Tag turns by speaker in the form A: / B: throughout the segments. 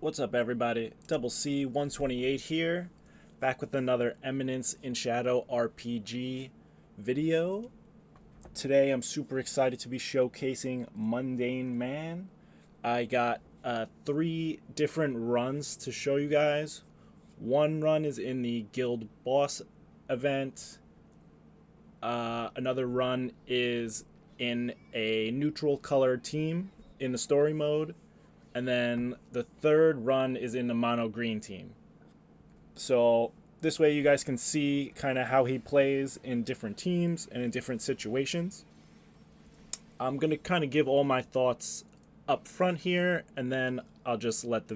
A: What's up, everybody? Double C 128 here, back with another Eminence in Shadow RPG video. Today I'm super excited to be showcasing Mundane Mann. I got three different runs to show you guys. One run is in the guild boss event. Another run is in a neutral color team in the story mode. And then the third run is in the mono green team. So this way you guys can see kind of how he plays in different teams and in different situations. I'm going to kind of give all my thoughts up front here, and then I'll just let the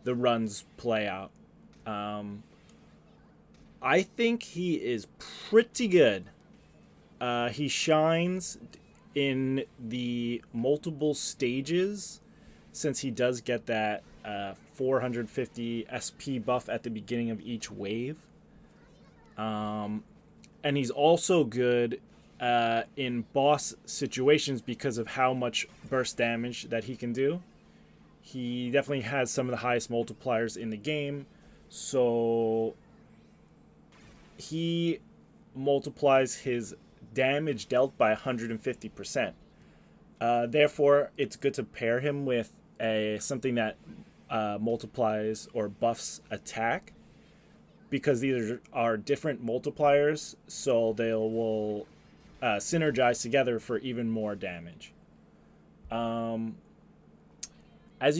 A: runs play out. I think he is pretty good. He shines in the multiple stages, since he does get that 450 SP buff at the beginning of each wave. And he's also good in boss situations because of how much burst damage that he can do. He definitely has some of the highest multipliers in the game, so he multiplies his damage dealt by 150%. Therefore, it's good to pair him with something that multiplies or buffs attack, because these are different multipliers, so they will synergize together for even more damage. As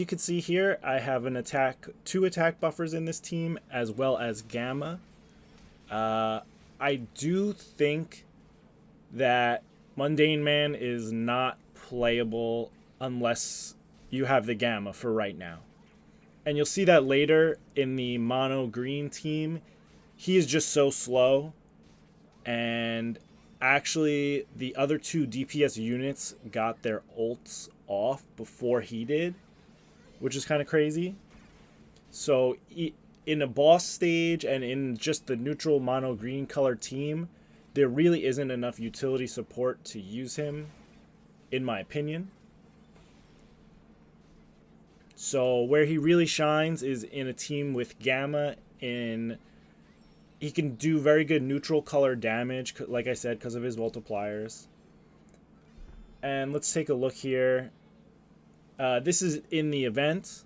A: you can see here, I have two attack buffers in this team, as well as Gamma. I do think that Mundane Mann is not playable unless you have the Gamma for right now. And you'll see that later in the mono green team. He is just so slow. And actually, the other two DPS units got their ults off before he did, which is kind of crazy. So in a boss stage and in just the neutral mono green color team, there really isn't enough utility support to use him, in my opinion. So where he really shines is in a team with Gamma. He can do very good neutral color damage, like I said, because of his multipliers. And let's take a look here. This is in the event.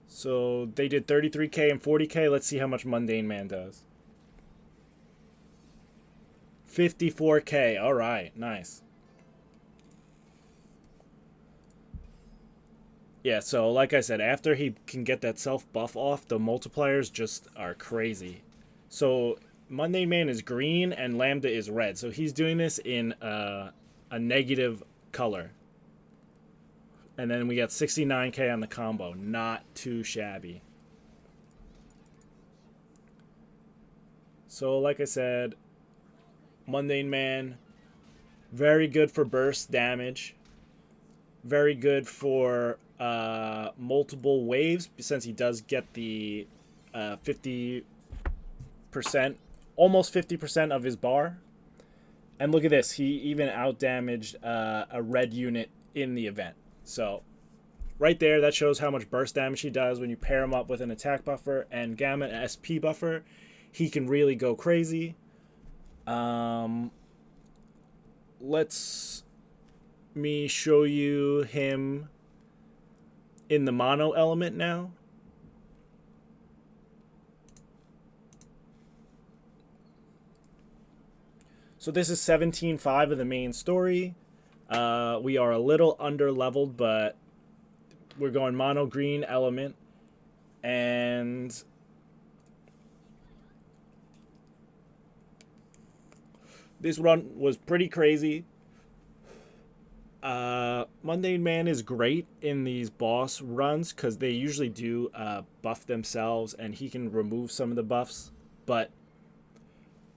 A: So they did 33k and 40k. Let's see how much Mundane Mann does. 54k. All right, nice. Yeah, so like I said, after he can get that self buff off, the multipliers just are crazy. So Mundane Mann is green and Lambda is red. So he's doing this in a negative color. And then we got 69k on the combo. Not too shabby. So like I said, Mundane Mann, very good for burst damage. Very good for multiple waves, since he does get the 50%, almost 50% of his bar. And look at this. He even outdamaged a red unit in the event. So right there, that shows how much burst damage he does when you pair him up with an attack buffer and Gamma and SP buffer. He can really go crazy. Let's me show you him in the mono element now. So this is 17.5 of the main story. We are a little under leveled, but we're going mono green element. And this run was pretty crazy. Mundane Mann is great in these boss runs because they usually do buff themselves, and he can remove some of the buffs. But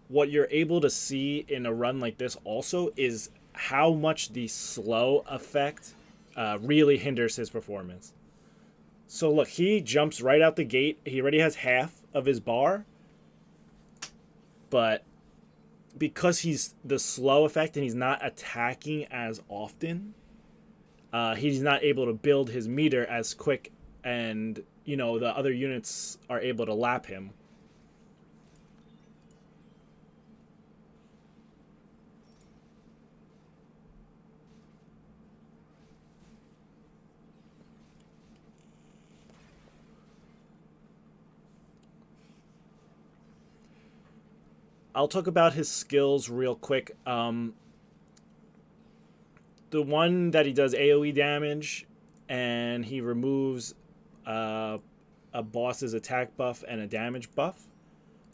A: what you're able to see in a run like this also is how much the slow effect really hinders his performance. So look, he jumps right out the gate. He already has half of his bar. but because he's the slow effect and he's not attacking as often, he's not able to build his meter as quick, and the other units are able to lap him. I'll talk about his skills real quick. The one that he does AoE damage, and he removes uh, a boss's attack buff and a damage buff.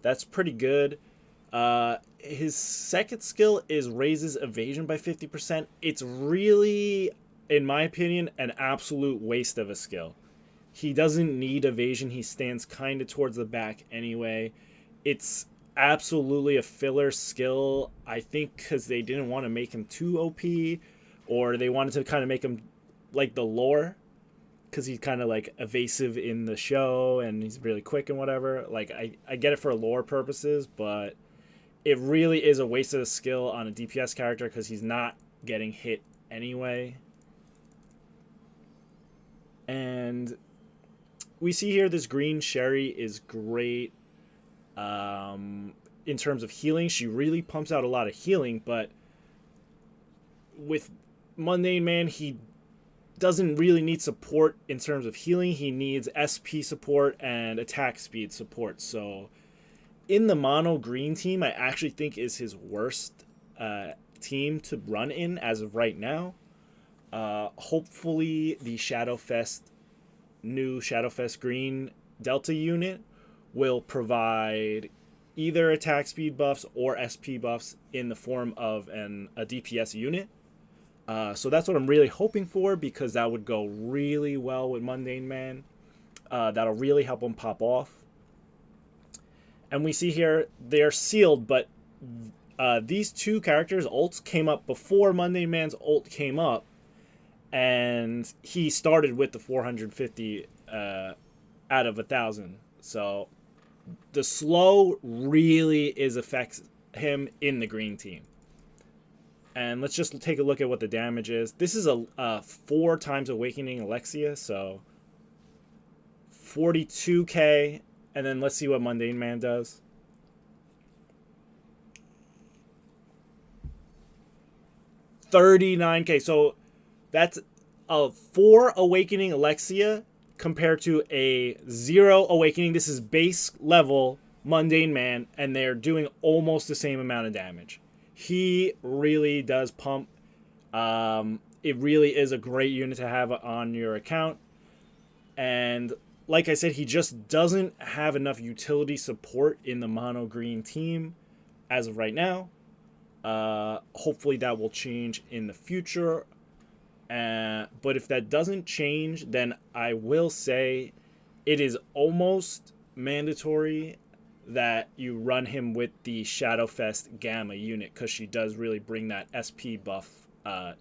A: That's pretty good. His second skill is raises evasion by 50%. It's really, in my opinion, an absolute waste of a skill. He doesn't need evasion. He stands kind of towards the back anyway. It's absolutely a filler skill, I think, because they didn't want to make him too OP, or they wanted to kind of make him like the lore, because he's kind of like evasive in the show and he's really quick and whatever. Like, I get it for lore purposes, but it really is a waste of a skill on a DPS character because he's not getting hit anyway. And we see here this green Sherry is great in terms of healing. She really pumps out a lot of healing, but with Mundane Man, he doesn't really need support in terms of healing. He needs SP support and attack speed support. So in the mono green team, I actually think is his worst team to run in as of right now. Hopefully the new Shadowfest green Delta unit will provide either attack speed buffs or SP buffs in the form of a DPS unit. So that's what I'm really hoping for, because that would go really well with Mundane Man. That'll really help him pop off. And we see here they're sealed, but these two characters' ults came up before Mundane Man's ult came up, and he started with the 450 out of 1,000. So the slow really affects him in the green team. And let's just take a look at what the damage is. This is a 4 times Awakening Alexia, so 42k. And then let's see what Mundane Man does. 39k. So that's a 4 Awakening Alexia compared to a 0 Awakening. This is base level Mundane Man, and they're doing almost the same amount of damage. He really does pump. It really is a great unit to have on your account. And like I said, he just doesn't have enough utility support in the mono green team as of right now. Hopefully that will change in the future. But if that doesn't change, then I will say it is almost mandatory that you run him with the Shadowfest Gamma unit, because she does really bring that SP buff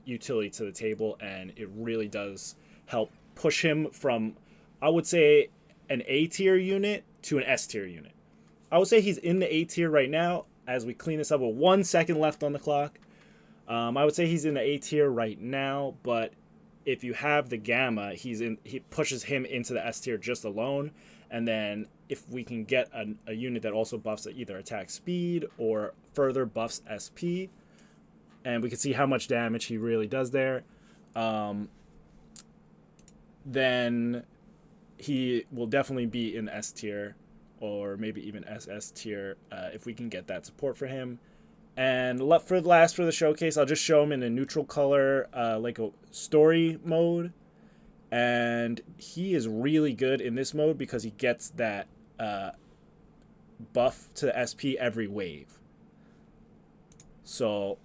A: utility to the table, and it really does help push him from, I would say, an A tier unit to an S tier unit. I would say he's in the A tier right now as we clean this up with 1 second left on the clock. I would say he's in the A tier right now, but if you have the Gamma, he pushes him into the S tier just alone. And then if we can get a unit that also buffs either attack speed or further buffs SP, and we can see how much damage he really does there, then he will definitely be in S tier, or maybe even SS tier, if we can get that support for him. And for the showcase, I'll just show him in a neutral color, like a story mode. And he is really good in this mode because he gets that buff to the SP every wave. So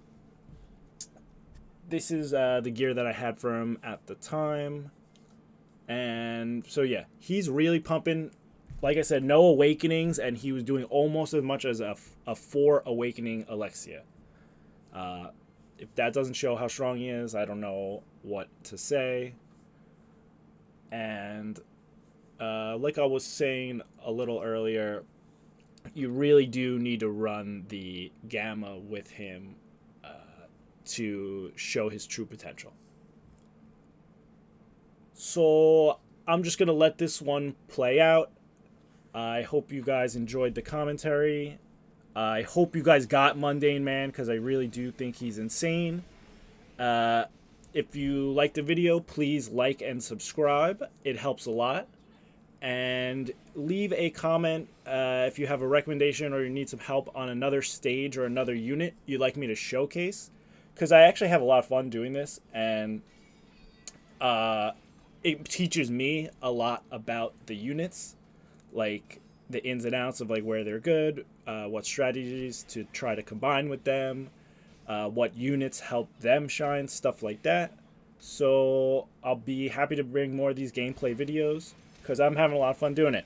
A: this is the gear that I had for him at the time. And so yeah, he's really pumping. Like I said, no awakenings, and he was doing almost as much as a 4 Awakening Alexia. If that doesn't show how strong he is, I don't know what to say. And like I was saying a little earlier, you really do need to run the Gamma with him to show his true potential. So I'm just going to let this one play out. I hope you guys enjoyed the commentary. I hope you guys got Mundane Man, because I really do think he's insane. If you liked the video, please like and subscribe. It helps a lot. And leave a comment if you have a recommendation or you need some help on another stage or another unit you'd like me to showcase. Because I actually have a lot of fun doing this, and it teaches me a lot about the units, like the ins and outs of like where they're good, what strategies to try to combine with them, what units help them shine, stuff like that. So I'll be happy to bring more of these gameplay videos because I'm having a lot of fun doing it.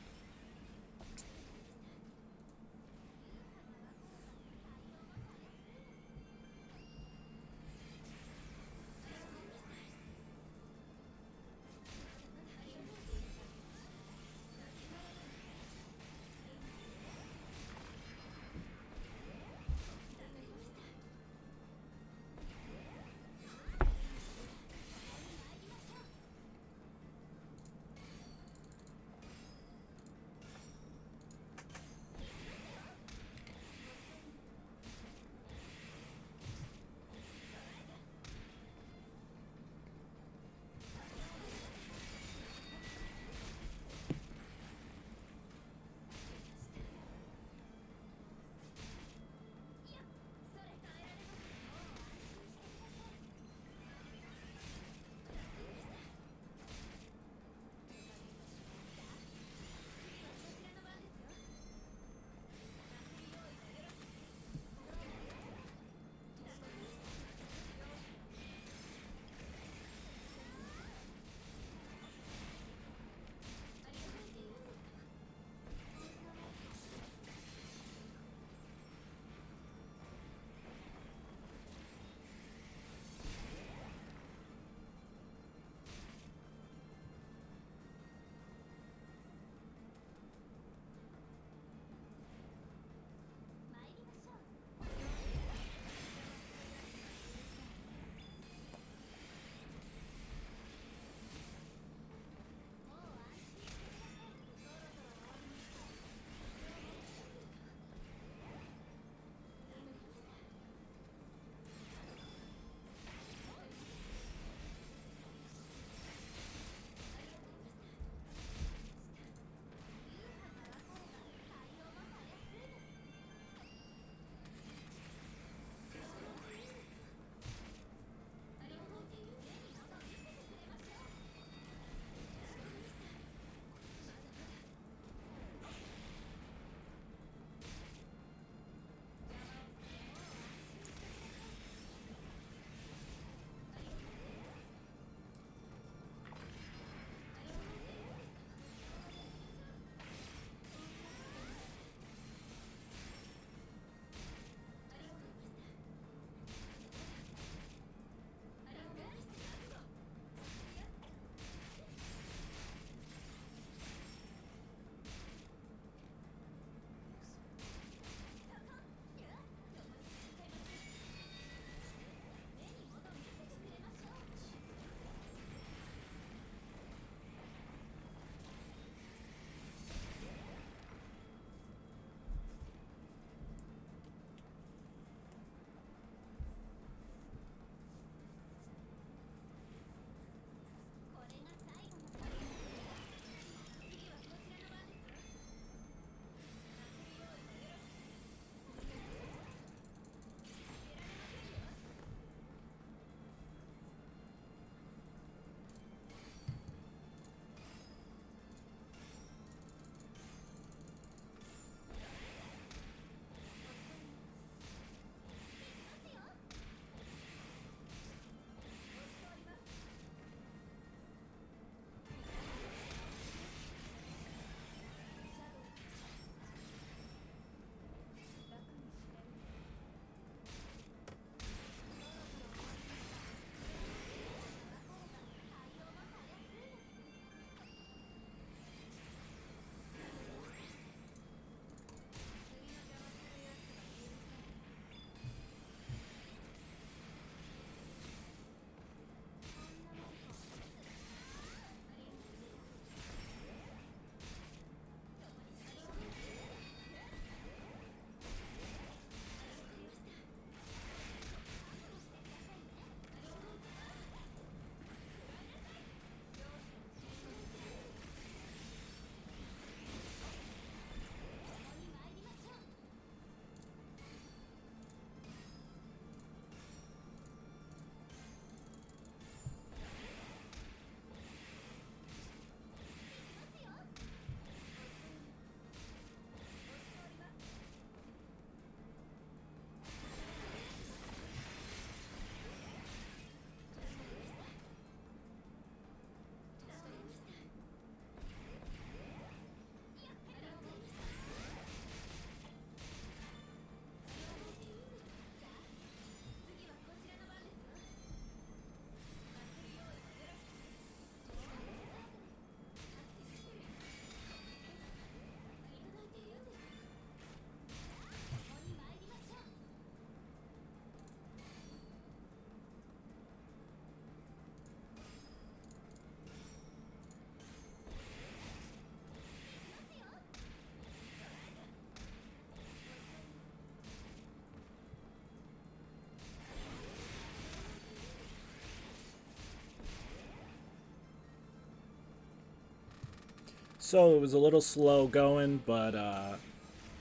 A: So it was a little slow going, but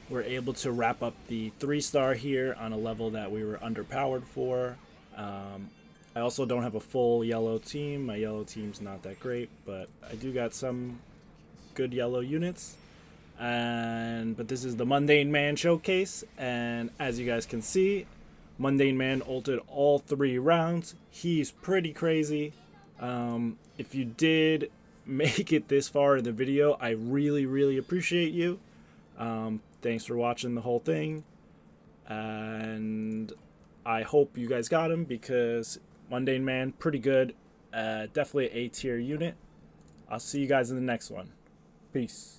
A: we're able to wrap up the 3-star here on a level that we were underpowered for. I also don't have a full yellow team. My yellow team's not that great, but I do got some good yellow units. But this is the Mundane Mann showcase, and as you guys can see, Mundane Mann ulted all 3 rounds. He's pretty crazy. If you did make it this far in the video, I really appreciate you. Thanks for watching the whole thing, and I hope you guys got him, because Mundane Mann, pretty good. Definitely an A-tier unit. I'll see you guys in the next one. Peace.